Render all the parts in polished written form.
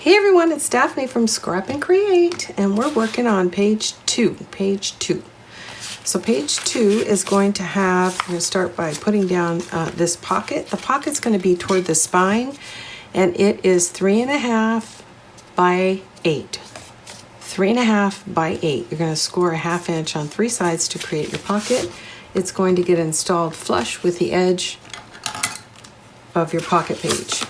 Hey everyone, it's Daphne from Scrap and Create, and we're working on page 2. So page 2 is going to have, I'm going to start by putting down this pocket. The pocket's going to be toward the spine, and it is 3.5 by 8. 3.5 by 8. You're going to score a 1/2 inch on 3 sides to create your pocket. It's going to get installed flush with the edge of your pocket page.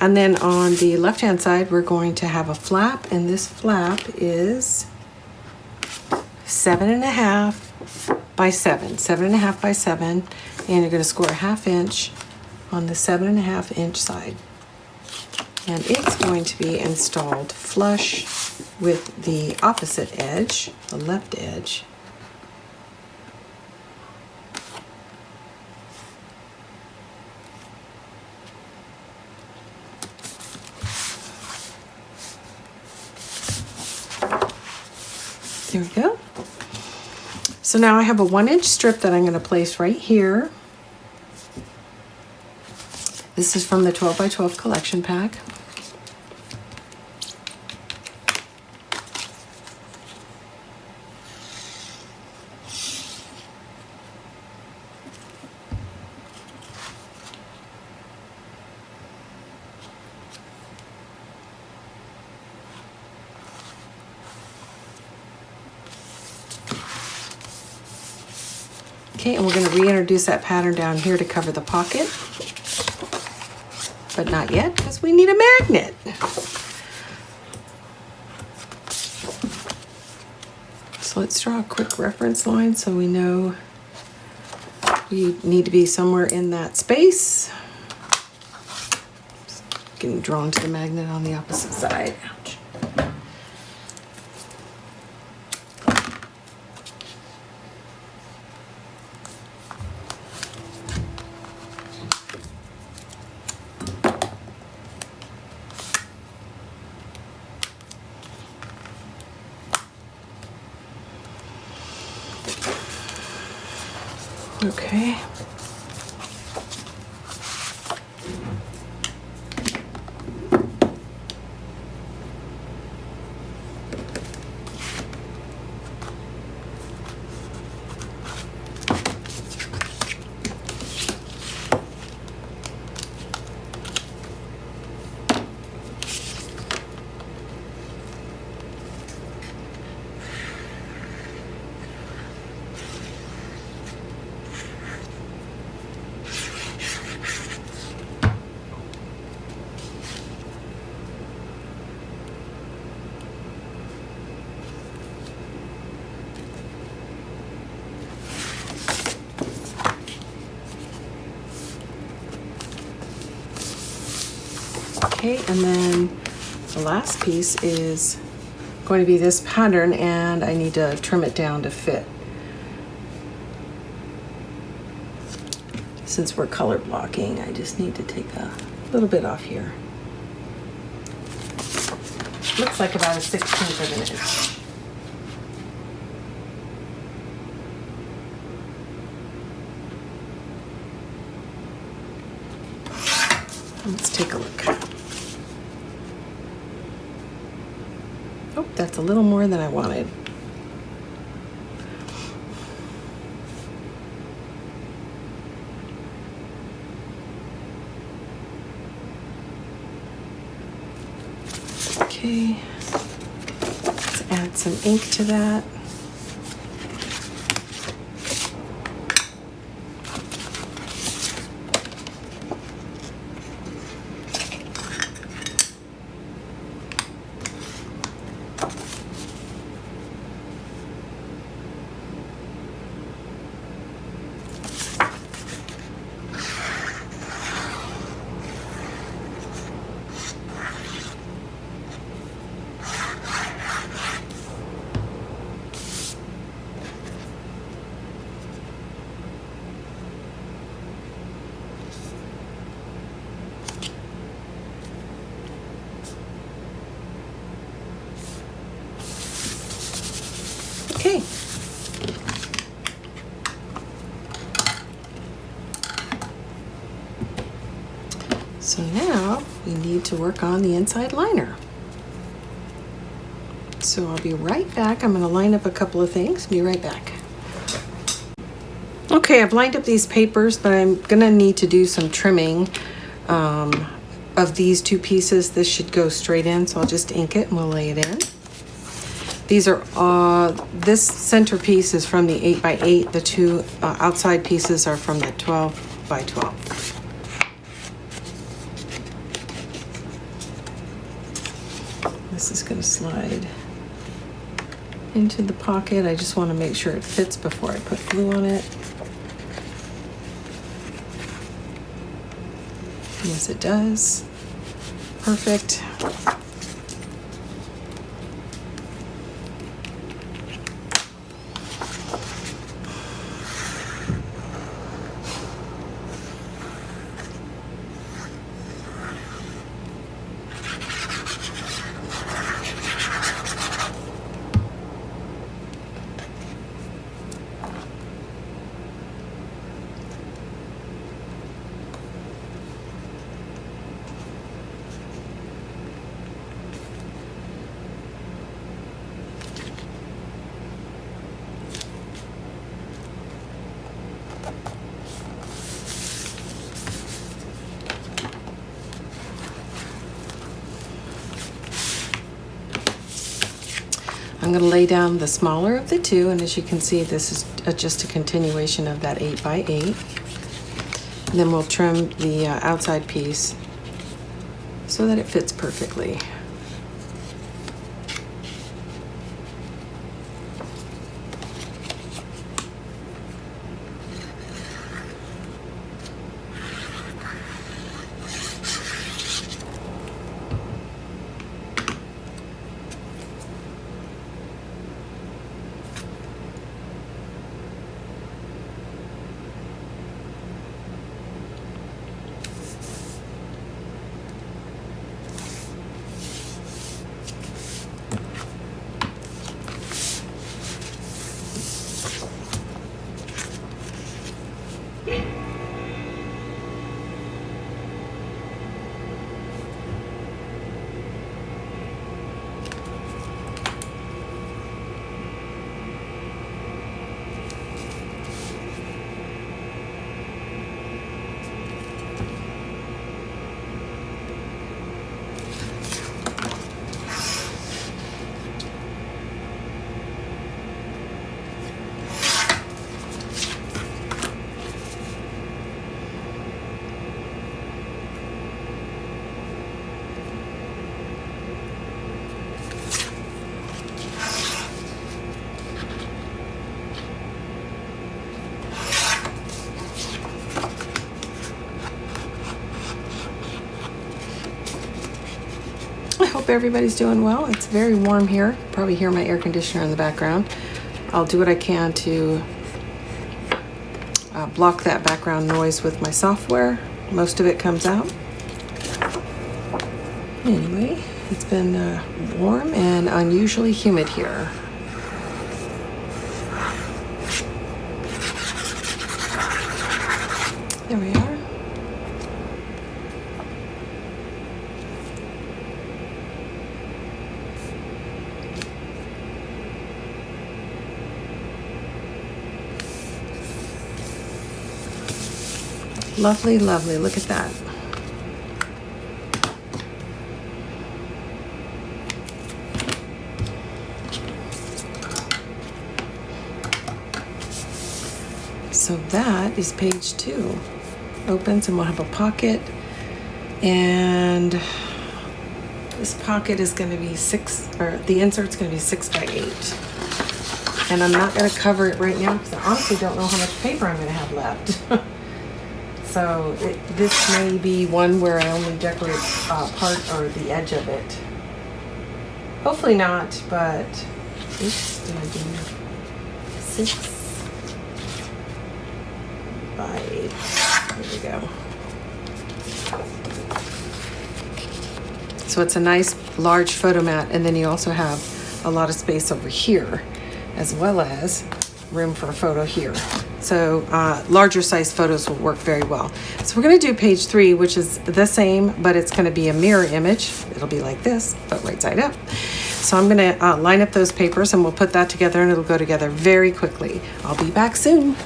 And then on the left-hand side, we're going to have a flap, and this flap is 7.5 by 7. 7.5 by 7, and you're going to score a 1/2 inch on the 7.5 inch side. And it's going to be installed flush with the opposite edge, the left edge. There we go. So now I have a 1-inch strip that I'm going to place right here. This is from the 12 by 12 collection pack. Okay, and we're going to reintroduce that pattern down here to cover the pocket, but not yet because we need a magnet. So let's draw a quick reference line so we know we need to be somewhere in that space. Getting drawn to the magnet on the opposite side. Ouch. Okay. Okay, and then the last piece is going to be this pattern, and I need to trim it down to fit. Since we're color blocking, I just need to take a little bit off here. Looks like about a 1/16 of an inch. Let's take a look. Oh, that's a little more than I wanted. Okay, let's add some ink to that. So now we need to work on the inside liner. So I'll be right back. I'm going to line up a couple of things. Be right back. Okay, I've lined up these papers, but I'm going to need to do some trimming of these two pieces. This should go straight in, so I'll just ink it and we'll lay it in. These are, this center piece is from the 8x8. The two outside pieces are from the 12x12. This is going to slide into the pocket. I just want to make sure it fits before I put glue on it. Yes, it does. Perfect. I'm going to lay down the smaller of the two, and as you can see, this is just a continuation of that 8x8. And then we'll trim the outside piece so that it fits perfectly. Hope everybody's doing well. It's very warm here. Probably hear my air conditioner in the background. I'll do what I can to block that background noise with my software. Most of it comes out. Anyway, it's been warm and unusually humid here. There we are. Lovely, lovely. Look at that. So that is page 2. Opens and we'll have a pocket. And this pocket is going to be 6, or the insert's going to be 6x8. And I'm not going to cover it right now because I honestly don't know how much paper I'm going to have left. So this may be one where I only decorate part or the edge of it. Hopefully not, but it's going to be 6 by 8. There we go. So it's a nice large photo mat, and then you also have a lot of space over here, as well as room for a photo here. So larger size photos will work very well. So we're going to do page 3, which is the same, but it's going to be a mirror image. It'll be like this, but right side up. So I'm going to line up those papers and we'll put that together and it'll go together very quickly. I'll be back soon.